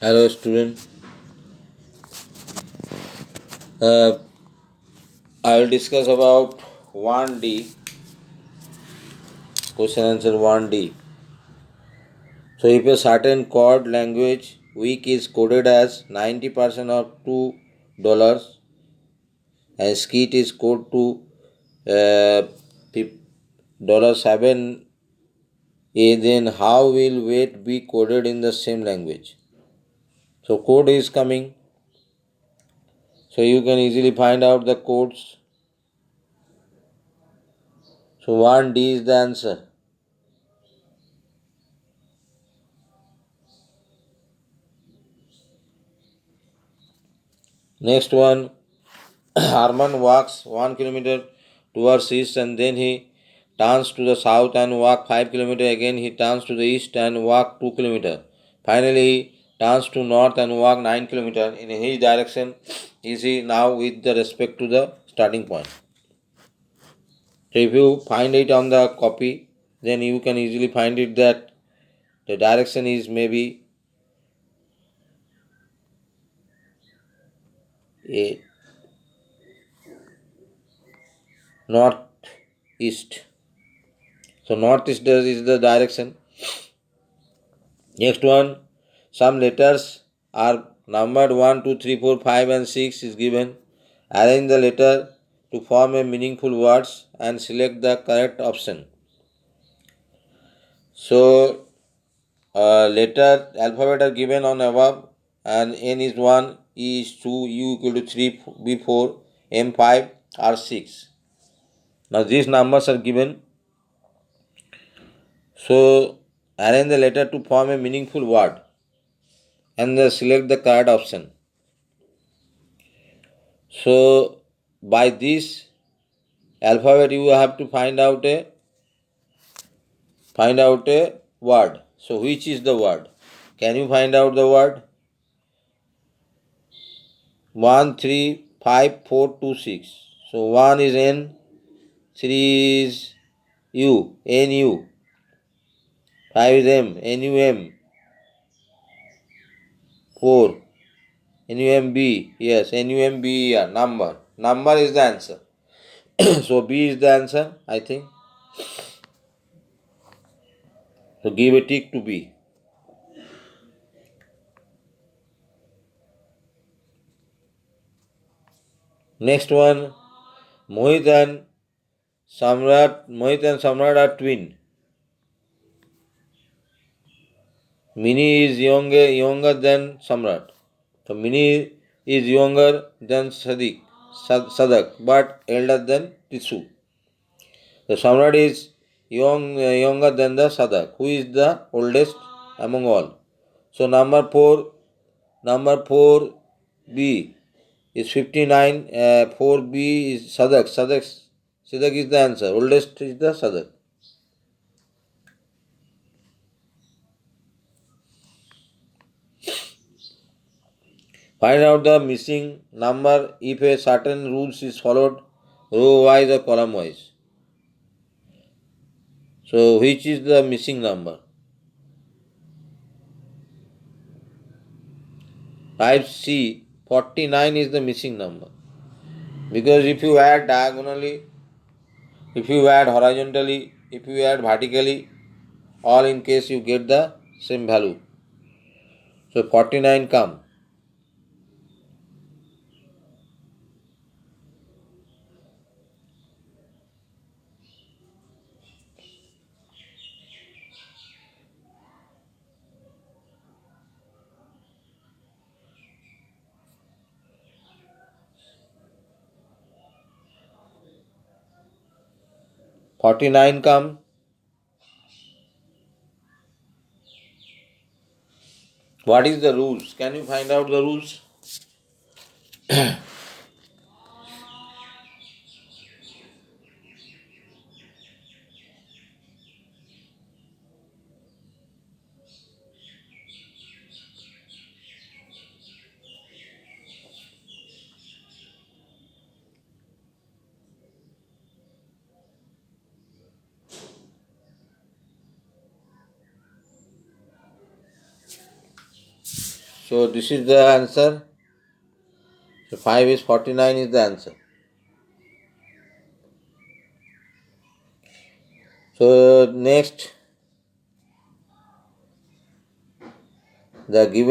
Hello, student. Uh, I will discuss about 1D, question answer 1D. So, if a certain code language week is coded as 90% of $2 and skit is coded to $7, then how will weight be coded in the same language? So, code is coming. So, you can easily find out the codes. So, 1D is the answer. Next one, Harman walks 1 kilometer towards east and then he turns to the south and walk 5 kilometers. Again he turns to the east and walk 2 kilometers. Finally he turns to north and walk 9 kilometers. In his direction is he now with the respect to the starting point. So if you find it on the copy, then you can easily find it that the direction is maybe a north east. So northeast is the direction. Next one, some letters are numbered 1, 2, 3, 4, 5 and 6 is given. Arrange the letter to form a meaningful words and select the correct option. So, letter alphabet are given on above and N is 1, E is 2, U equal to 3, B 4, M 5, R 6. Now these numbers are given. So, arrange the letter to form a meaningful word and select the correct option. So by this alphabet you have to find out a word. So which is the word? Can you find out the word? 1, 3, 5, 4, 2, 6. So 1 is N, 3 is U, NU, 5 is M, NUM, 4, NUMB, yes, NUMBER, number. Number is the answer. So B is the answer, I think. So give a tick to B. Next one, Mohit and Samrat are twin. Mini is younger than Samrat. So Mini is younger than Sadak, but elder than Tisu. So Samrat is younger than the Sadak, who is the oldest among all. So number four B is 59. 4B is Sadak. Sadak is the answer. Oldest is the Sadak. Find out the missing number if a certain rules is followed row wise or column wise. So which is the missing number? 5C 49 is the missing number. Because if you add diagonally, if you add horizontally, if you add vertically, all in case you get the same value. So 49 come. 49 come. What is the rules? Can you find out the rules? So this is the answer. So 5 is 49 is the answer. So next, the give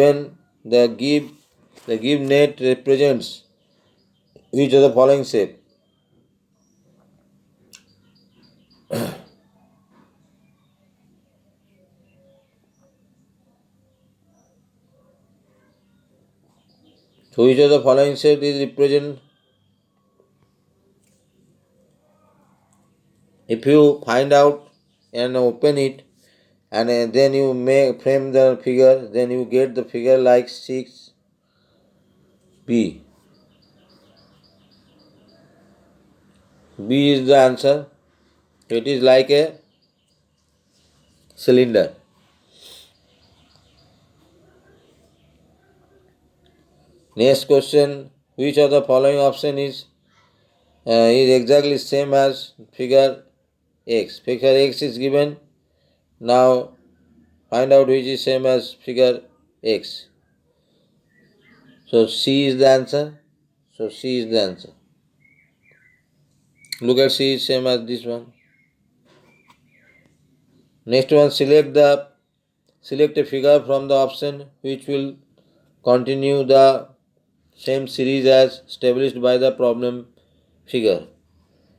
net represents which of the following shape? So which of the following shape is represent? If you find out and open it, and then you may frame the figure, then you get the figure like 6b. B is the answer. It is like a cylinder. Next question, which of the following option is exactly same as figure X? Figure X is given. Now find out which is same as figure X. So C is the answer. So C is the answer. Look at C is same as this one. Next one, select a figure from the option which will continue the same series as established by the problem figure.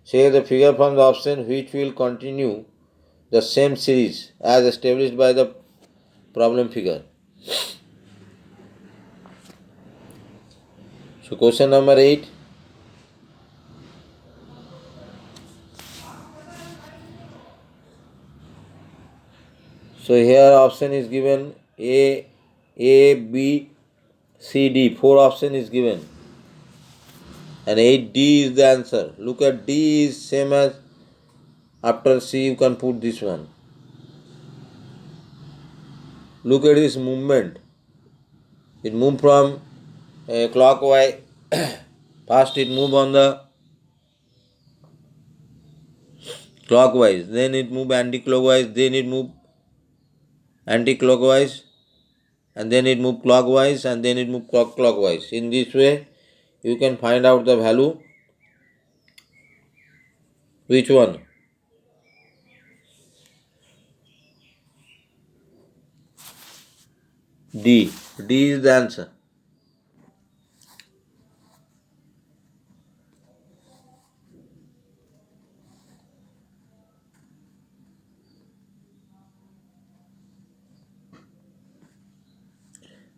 Say the figure from the option which will continue the same series as established by the problem figure. So question number 8. So here option is given A, B, C, D. 4 option is given. And 8D is the answer. Look at D is same as after C you can put this one. Look at this movement. It moved from clockwise. First it moved on the clockwise, then it moved anti-clockwise, then it moved anti-clockwise, and then it moved clockwise, and then it moved clockwise. In this way, you can find out the value. Which one? D. D is the answer.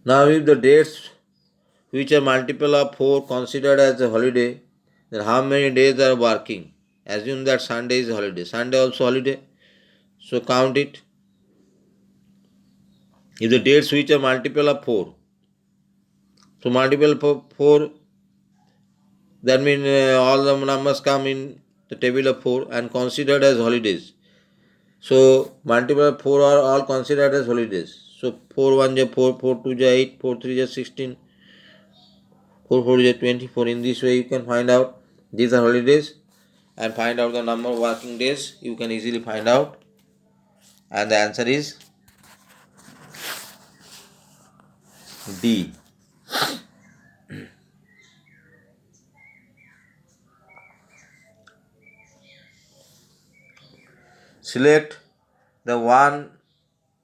Now, if the dates which are multiple of 4 considered as a holiday, then how many days are working? Assume that Sunday is a holiday. Sunday also holiday. So count it. If the dates which are multiple of 4, so multiple of 4, that means all the numbers come in the table of 4 and considered as holidays. So multiple of 4 are all considered as holidays. So 4 1 is 4, 4 2 is 8, 4 3 is 16, 4 4 is 24. In this way you can find out these are holidays and find out the number of working days. You can easily find out, and the answer is D. Select the one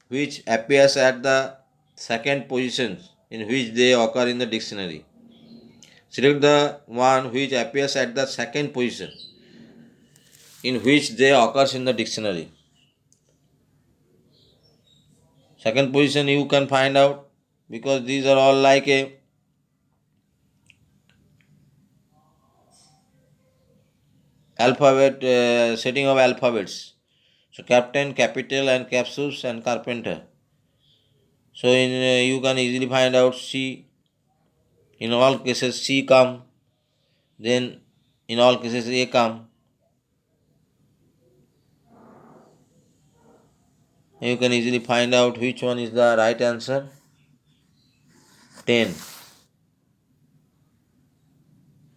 which appears at the second position in which they occur in the dictionary. Select the one which appears at the second position in which they occurs in the dictionary. Second position you can find out because these are all like a alphabet setting of alphabets. So captain, capital, and capsules and carpenter. So in you can easily find out C. In all cases C come. Then in all cases A come. You can easily find out which one is the right answer. 10.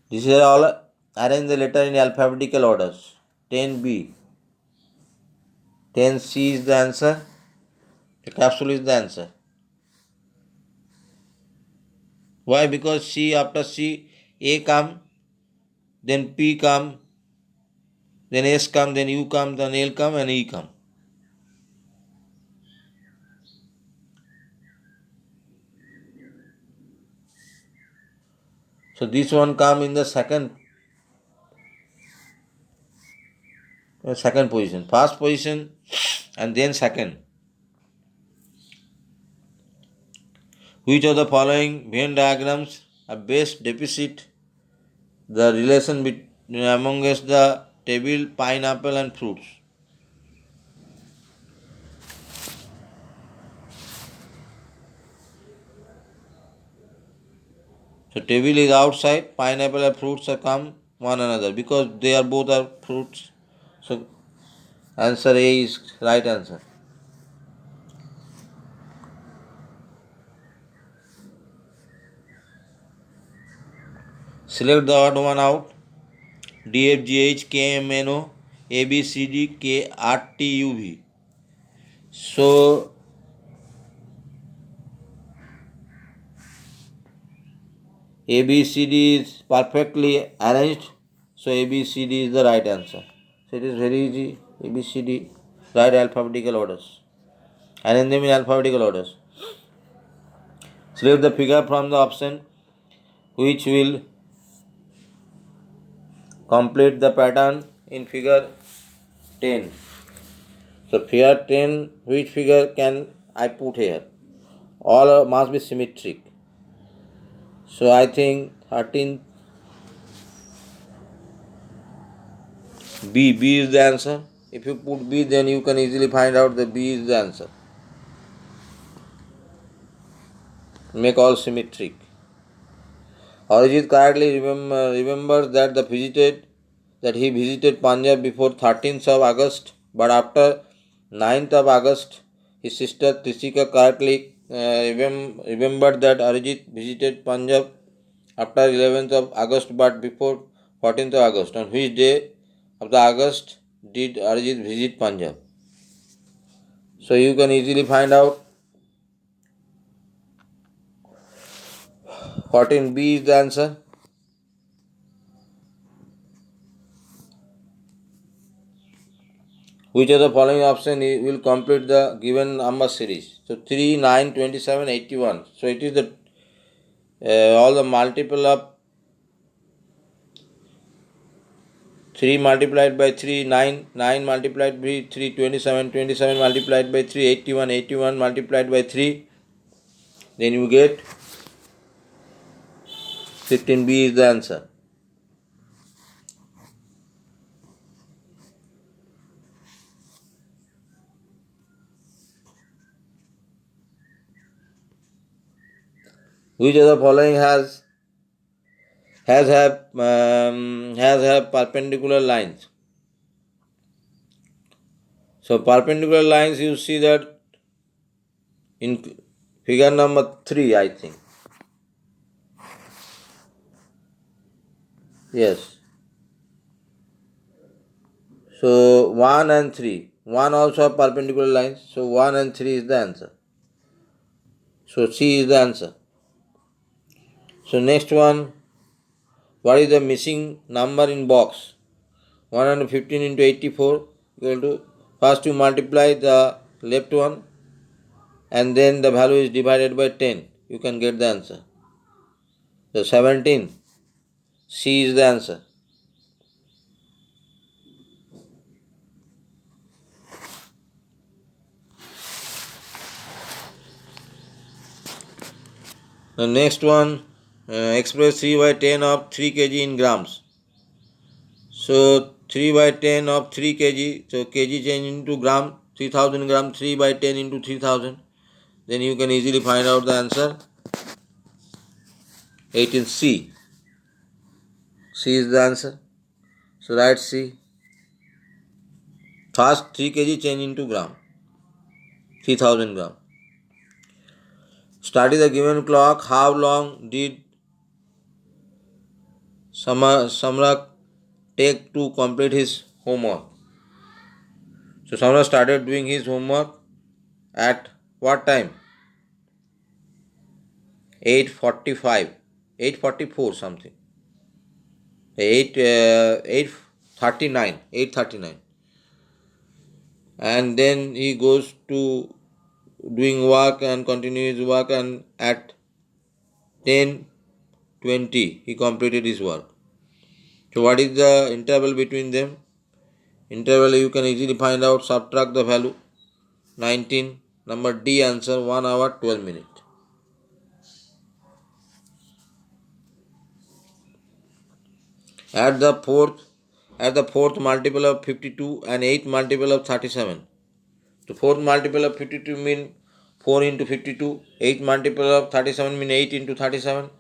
This is all arrange the letter in alphabetical orders. 10B. 10C is the answer. The capsule is the answer. Why? Because C, after C, A come, then P come, then S come, then U come, then L come, and E come. So this one come in the second position, first position, and then second. Which of the following Venn diagrams are best depict the relation between amongst the table, pineapple, and fruits? So table is outside, pineapple and fruits are come one another because they are both are fruits. So answer A is right answer. Select the odd one out. D F G H K M N O A B C D K R T U V. So A B C D is perfectly arranged. So A B C D is the right answer. So it is very easy. A B C D, right alphabetical orders. Arrange them in alphabetical orders. Select the figure from the option which will complete the pattern in figure 10. So figure 10, which figure can I put here? All must be symmetric. So I think 13 B. B is the answer. If you put B, then you can easily find out that B is the answer. Make all symmetric. Arijit correctly remembers that he visited Punjab before 13th of August, but after 9th of August, his sister Trishika correctly remembered that Arijit visited Punjab after 11th of August, but before 14th of August. On which day of the August did Arijit visit Punjab? So you can easily find out. 14B is the answer. Which of the following option will complete the given number series? So 3, 9, 27, 81. So it is the all the multiple of 3 multiplied by 3, 9, 9 multiplied by 3, 27, 27 multiplied by 3, 81, 81 multiplied by 3. Then you get 15B is the answer. Which of the following have perpendicular lines? So perpendicular lines, you see that in figure number 3, I think. Yes. So 1 and 3. 1 also have perpendicular lines. So 1 and 3 is the answer. So C is the answer. So next one, what is the missing number in box? 115 into 84 equal to, first you multiply the left one and then the value is divided by 10. You can get the answer. So 17. C is the answer. The next one, express 3 by 10 of 3 kg in grams. So 3 by 10 of 3 kg, so kg change into gram, 3000 gram, 3 by 10 into 3000. Then you can easily find out the answer. 18C. C is the answer. So write C. First 3 kg change into gram, 3000 gram. Study the given clock. How long did Samrak take to complete his homework? So Samrak started doing his homework at what time? 845, 844 something, 839, 839. And then he goes to doing work and continue his work, and at 10:20 he completed his work. So what is the interval between them? Interval you can easily find out, subtract the value 19, number D answer, 1 hour 12 minutes. At the fourth multiple of 52 and 8th multiple of 37. So fourth multiple of 52 mean 4 into 52, 8th multiple of 37 mean 8 into 37,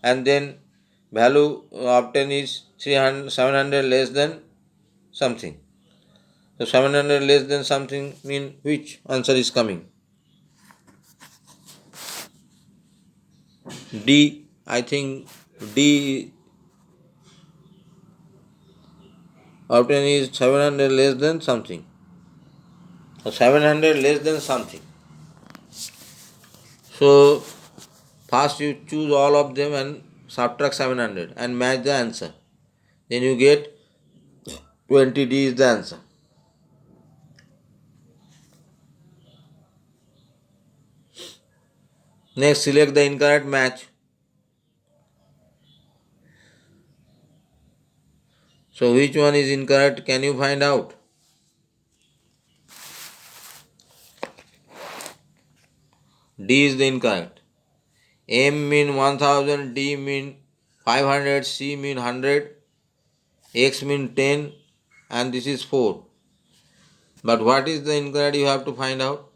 and then value obtained is 700 less than something. So 700 less than something mean which answer is coming? D. I think D obtained is 700 less than something. So 700 less than something. So first you choose all of them and subtract 700 and match the answer. Then you get 20D is the answer. Next, select the incorrect match. So which one is incorrect? Can you find out? D is the incorrect. M mean 1000, D mean 500, C mean 100, X mean 10, and this is 4. But what is the incorrect you have to find out?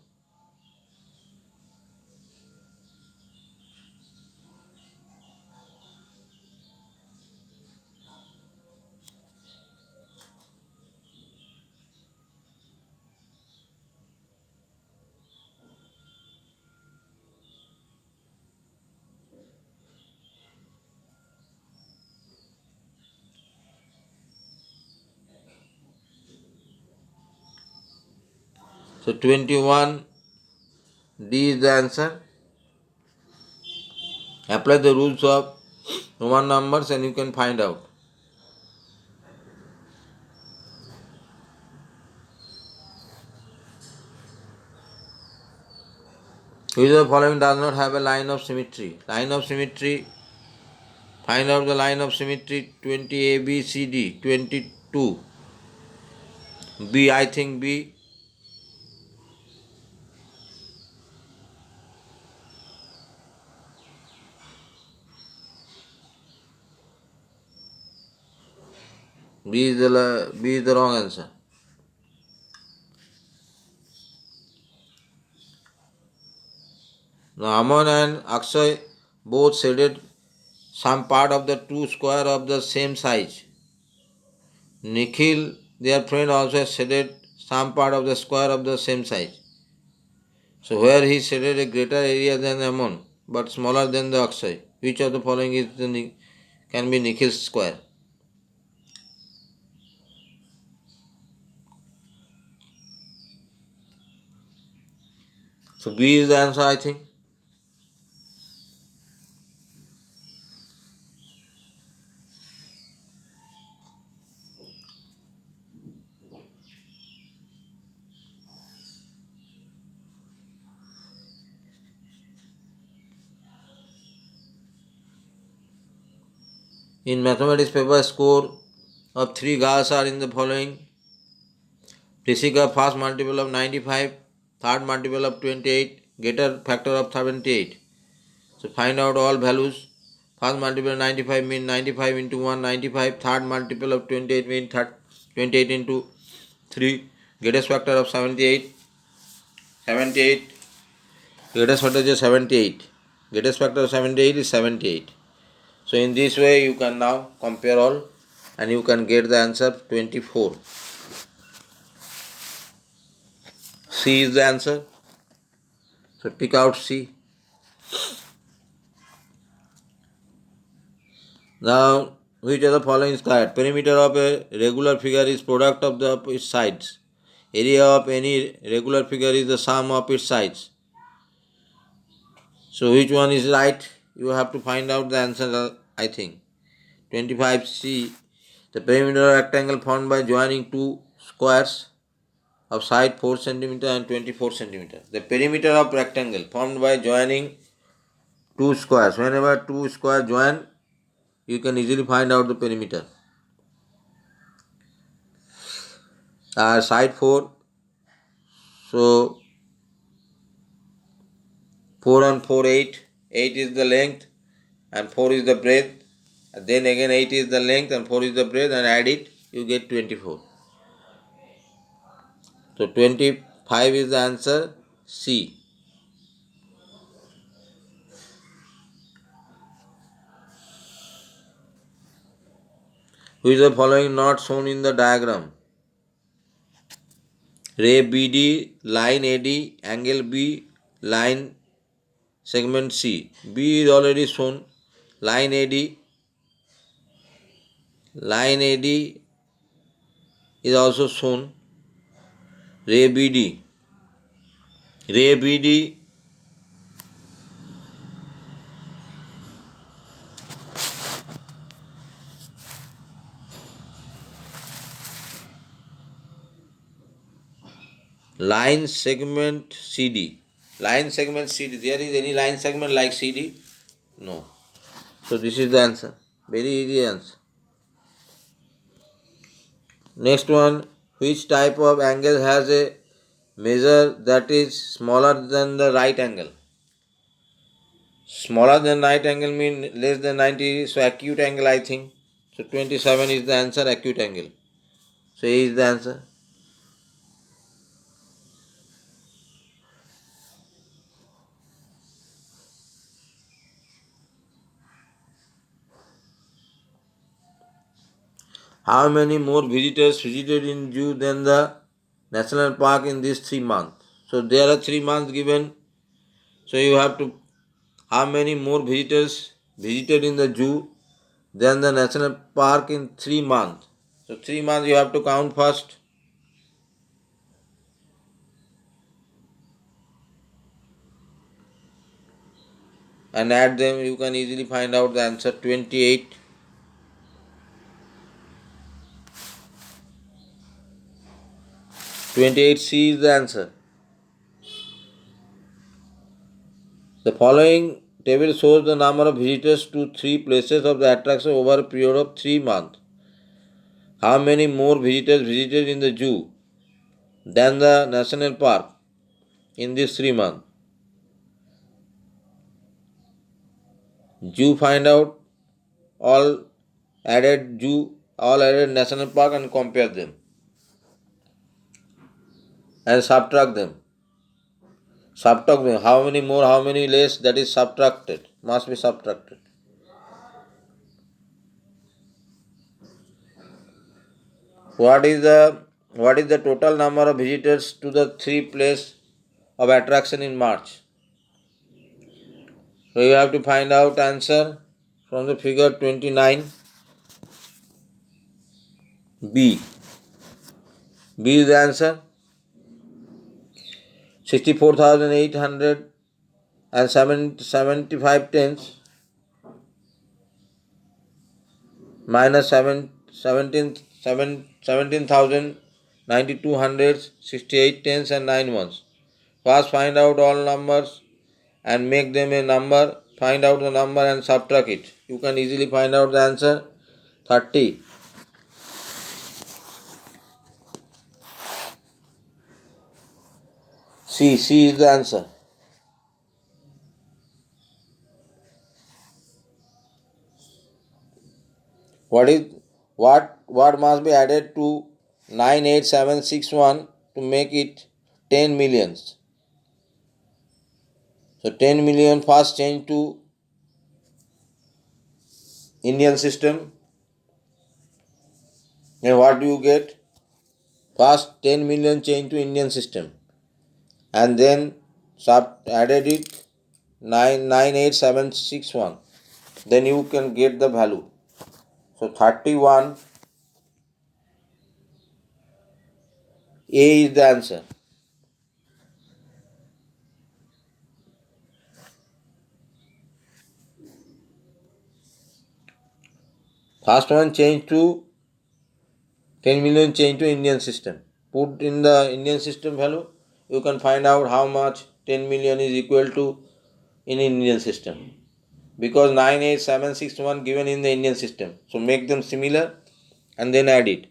So 21, D is the answer. Apply the rules of Roman numbers and you can find out. Which of the following does not have a line of symmetry? Line of symmetry, find out the line of symmetry. 20 A, B, C, D. 22 B, I think B. B is the wrong answer. Now Aman and Akshay both shaded some part of the two square of the same size. Nikhil, their friend, also shaded some part of the square of the same size. So where he shaded a greater area than Aman but smaller than the Akshay, which of the following can be Nikhil's square? So B is the answer, I think. In mathematics paper, score of 3 girls are in the following. Prisika first multiple of 95, third multiple of 28, greater factor of 78. So find out all values. First multiple of 95 means 95 into 1, 95. Third multiple of 28 means 28 into 3. Greatest factor of 78. 78. Greatest factor is 78. Greatest factor of 78 is 78. So in this way you can now compare all and you can get the answer 24. C is the answer. So pick out C. Now, which of the following is correct? Perimeter of a regular figure is product of its sides. Area of any regular figure is the sum of its sides. So which one is right? you have to find out the answer, I think. 25C. The perimeter of rectangle formed by joining two squares of side 4 cm and 24 cm. The perimeter of rectangle formed by joining two squares. Whenever two squares join, you can easily find out the perimeter. Side 4, so 4 and 4, 8. 8 is the length and 4 is the breadth. Then again 8 is the length and 4 is the breadth, and add it, you get 24. So 25 is the answer, C. Which is the following not shown in the diagram? Ray BD, line AD, angle B, line segment C. B is already shown. Line AD is also shown. Ray BD. Line segment CD. Line segment CD. There is any line segment like CD? No. So this is the answer. Very easy answer. Next one. Which type of angle has a measure that is smaller than the right angle? Smaller than right angle means less than 90. So acute angle, I think. So 27 is the answer, acute angle. So A is the answer. How many more visitors visited in zoo than the national park in these 3 months? So there are 3 months given. So you have to, how many more visitors visited in the zoo than the national park in 3 months? So 3 months you have to count first. And add them, you can easily find out the answer, 28. 28C is the answer. The following table shows the number of visitors to 3 places of the attraction over a period of 3 months. How many more visitors visited in the zoo than the national park in these 3 months? Zoo find out, all added zoo, all added national park and compare them and subtract them. Subtract them. How many more, how many less, that is subtracted. Must be subtracted. What is the total number of visitors to the 3 places of attraction in March? So you have to find out answer from the figure 29. B. B is the answer. 64,875 tens minus 17,9268 tens and 9 ones. First find out all numbers and make them a number. Find out the number and subtract it. You can easily find out the answer, 30. C is the answer. What must be added to 98761 to make it 10 millions? So 10 million first change to Indian system. And what do you get? First 10 million change to Indian system. And then added it 98761. Then you can get the value. So 31. A is the answer. First one change to 10 million change to Indian system. Put in the Indian system value, you can find out how much 10 million is equal to in Indian system. Because 98761 given in the Indian system. So make them similar and then add it.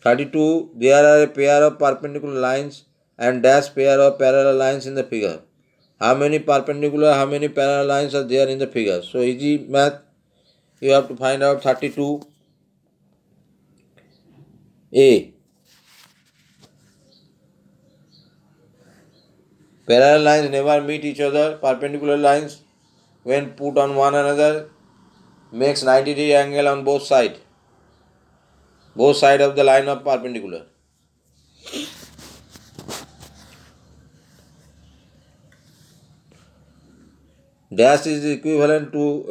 32. There are a pair of perpendicular lines and dash pair of parallel lines in the figure. How many perpendicular, how many parallel lines are there in the figure? So easy math. You have to find out 32. A. Parallel lines never meet each other. Perpendicular lines, when put on one another, makes 90-degree angle on both sides. Both sides of the line of perpendicular. Dash is equivalent to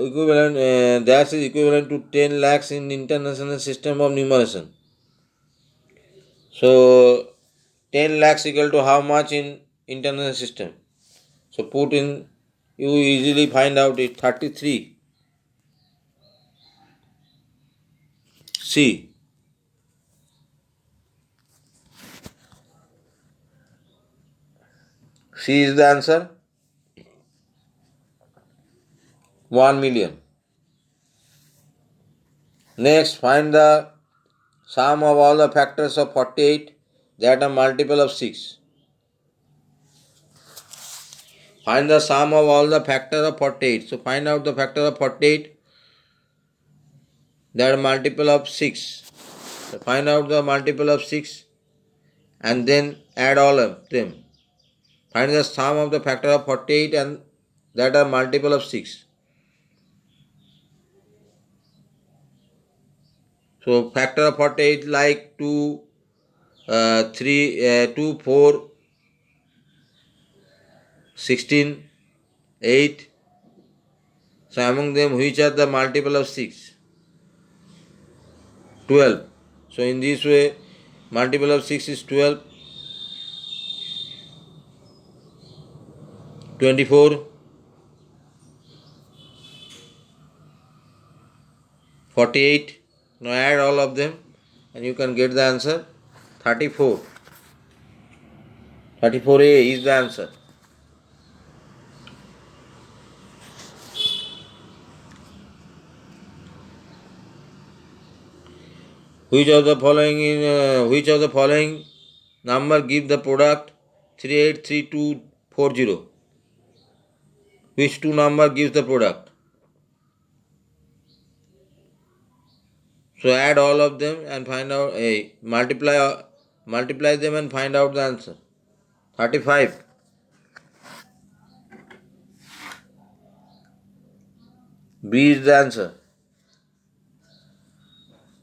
10 lakhs in international system of numeration. So 10 lakhs equal to how much in international system? So put in, you easily find out it. 33. C. C is the answer. 1 million. Next, find the sum of all the factors of 48 that are multiple of 6. Find the sum of all the factors of 48. So find out the factor of 48 that are multiple of 6. So find out the multiple of 6 and then add all of them. Find the sum of the factor of 48 and that are multiple of 6. So factor of 48 like 2, 2, 4, 16, 8. So among them which are the multiple of 6? 12. So in this way multiple of 6 is 12, 24, 48. Now add all of them and you can get the answer 34. 34A is the answer. Which of the following number give the product 383240? Which two number gives the product? So add all of them and find out, multiply them and find out the answer. 35. B is the answer.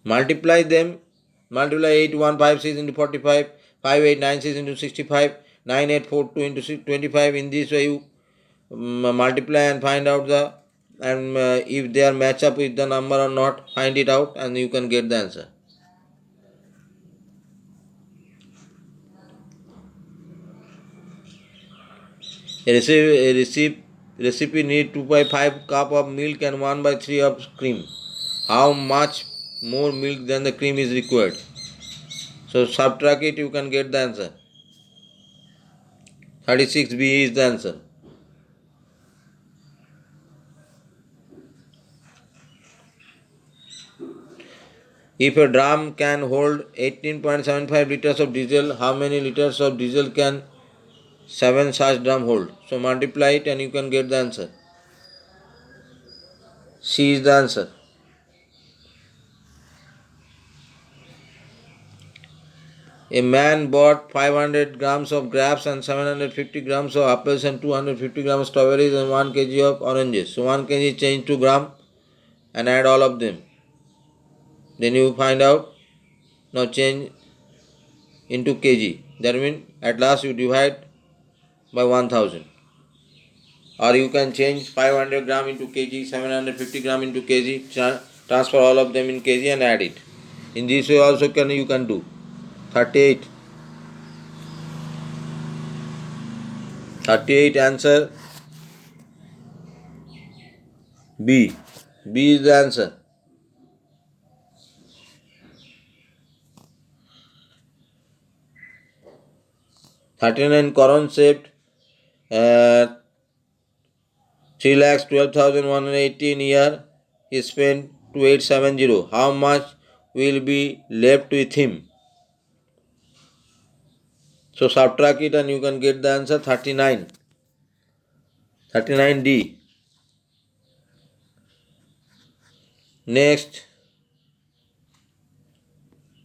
Multiply them. Multiply 8156 into 45, 5896 into 65, 9842 into 25. In this way you multiply and find out the, and if they are match up with the number or not, find it out and you can get the answer. Recipe need 2/5 cup of milk and 1/3 of cream. How much more milk than the cream is required? So subtract it, you can get the answer. 36B is the answer. If a drum can hold 18.75 liters of diesel, how many liters of diesel can 7 such drum hold? So multiply it and you can get the answer. C is the answer. A man bought 500 grams of grapes and 750 grams of apples and 250 grams of strawberries and 1 kg of oranges. So 1 kg change to gram and add all of them. Then you find out. Now change into kg. That means at last you divide by 1000. Or you can change 500 gram into kg, 750 gram into kg, transfer all of them in kg and add it. In this way also you can do. 38. 38 answer B. B is the answer. $39 concept 3,12,180 in year. He spent 2870. How much will be left with him? So subtract it and you can get the answer 39. 39D. Next,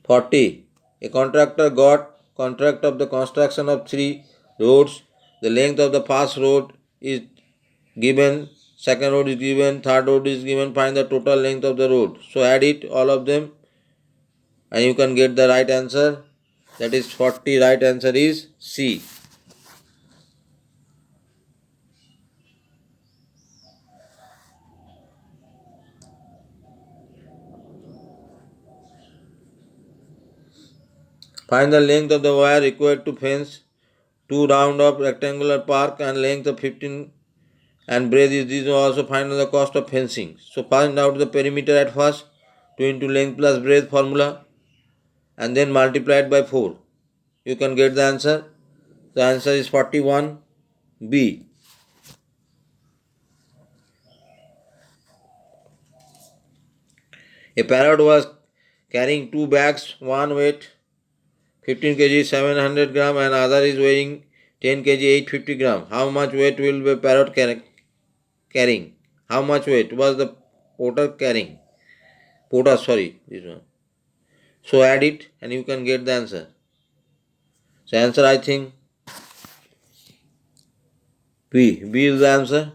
40. A contractor got contract of the construction of 3 roads. The length of the first road is given, second road is given, third road is given. Find the total length of the road. So add it, all of them, and you can get the right answer. That is 40. Right answer is C. Find the length of the wire required to fence 2 round of rectangular park and length of 15 and breadth is this. Also find the cost of fencing. So find out the perimeter at first, 2 into length plus breadth formula, and then multiply it by 4. You can get the answer. The answer is 41B. A parrot was carrying 2 bags, one weight 15 kg 700 gram and other is weighing 10 kg 850 gram. How much weight will the parrot carrying? How much weight was the porter carrying? This one. So add it and you can get the answer. So answer I think B. B is the answer.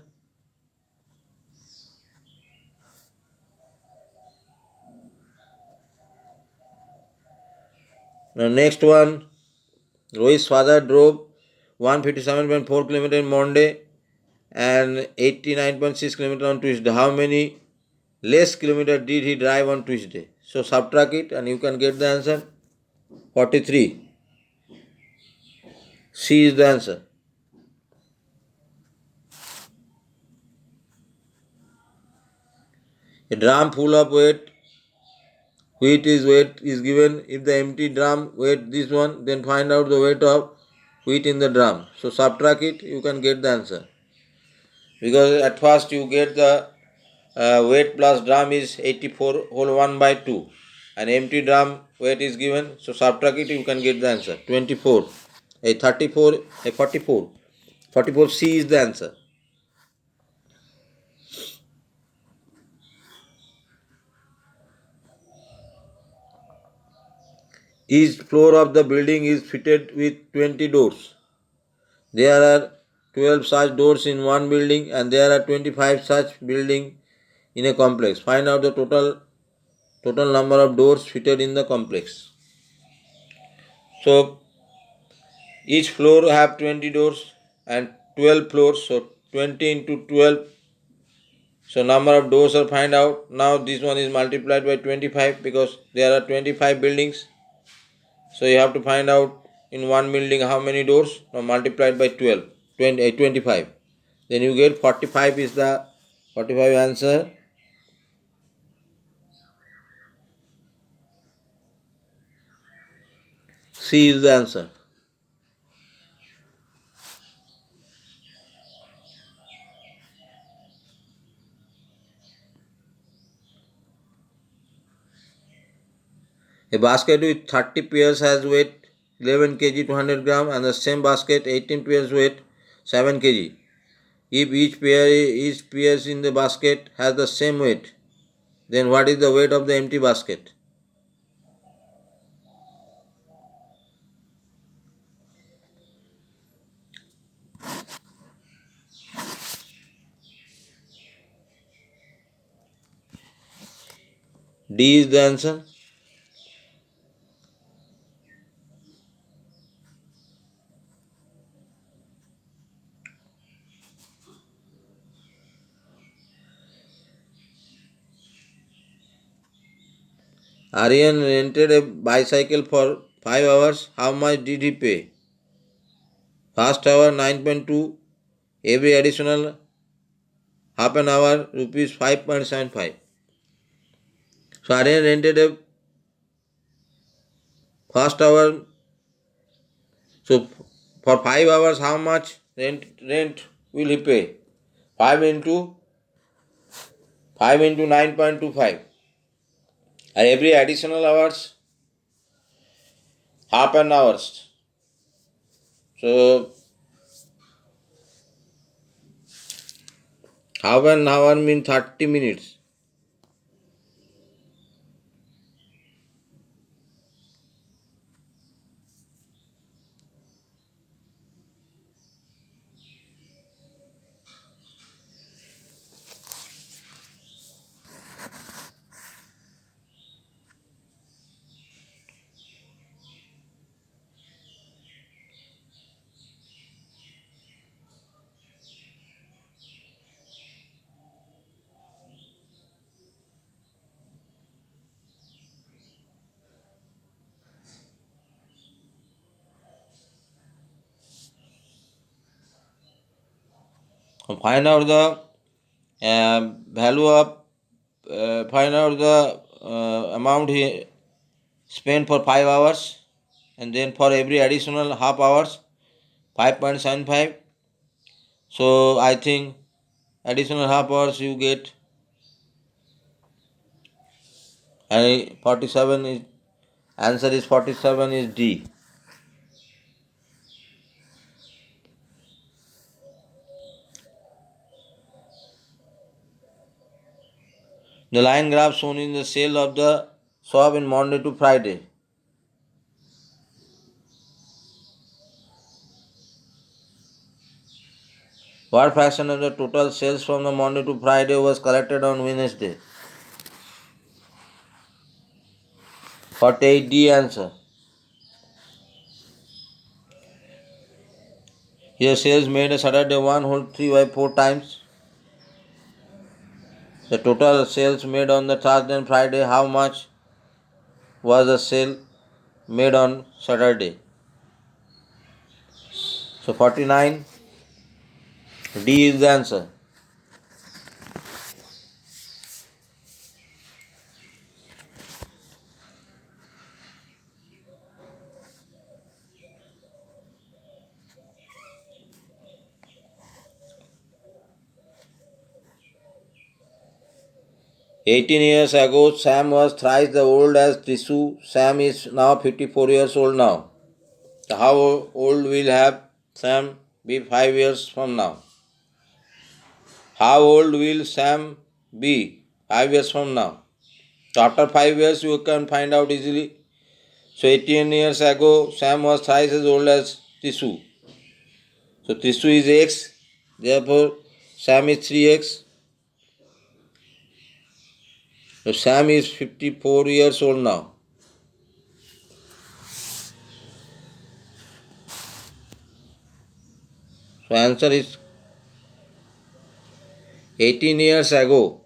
Now next one, Rohit's father drove 157.4 km in Monday and 89.6 km on Tuesday. How many less kilometer did he drive on Tuesday? So subtract it and you can get the answer. 43. C is the answer. A drum full of wheat is given. If the empty drum weight this one, then find out the weight of wheat in the drum. So subtract it, you can get the answer. Because at first you get the weight plus drum is 84 whole 1 by 2 and empty drum weight is given. So subtract it, you can get the answer. 24. A 34, a 44. 44C is the answer. Each floor of the building is fitted with 20 doors. There are 12 such doors in one building and there are 25 such buildings in a complex. Find out the total number of doors fitted in the complex. So each floor have 20 doors and 12 floors. So 20 into 12. So number of doors are find out. Now this one is multiplied by 25 because there are 25 buildings. So you have to find out in one building how many doors. Now multiplied by 25. Then you get 45 is the 45 answer. C is the answer. A basket with 30 pairs has weight 11 kg 200 gram and the same basket 18 pairs weight 7 kg. If each pair in the basket has the same weight, then what is the weight of the empty basket? D is the answer. Aryan rented a bicycle for 5 hours. How much did he pay? First hour 9.2. Every additional half an hour rupees 5.75. So Aryan rented a first hour. So for 5 hours, how much rent will he pay? 5 into 9.25. And every additional hours, half an hour. So half an hour means 30 minutes. So find out the value of find out the amount he spent for 5 hours, and then for every additional half hours 5.75. So I think additional half hours you get, and 47 is answer is 47 is D. The line graph shown in the sale of the shop in Monday to Friday. What fraction of the total sales from the Monday to Friday was collected on Wednesday? 48D answer. Here sales made a Saturday 1 whole 3 by 4 times. The total sales made on the Thursday and Friday, how much was the sale made on Saturday? So 49. D is the answer. "18 years ago, Sam was thrice the old as Trisu. Sam is now 54 years old now. How old will have Sam be 5 years from now? How old will Sam be 5 years from now? So after 5 years you can find out easily. So 18 years ago Sam was thrice as old as Trisu. So Trisu is x, therefore Sam is 3x. So Sam is 54 years old now. So answer is 18 years ago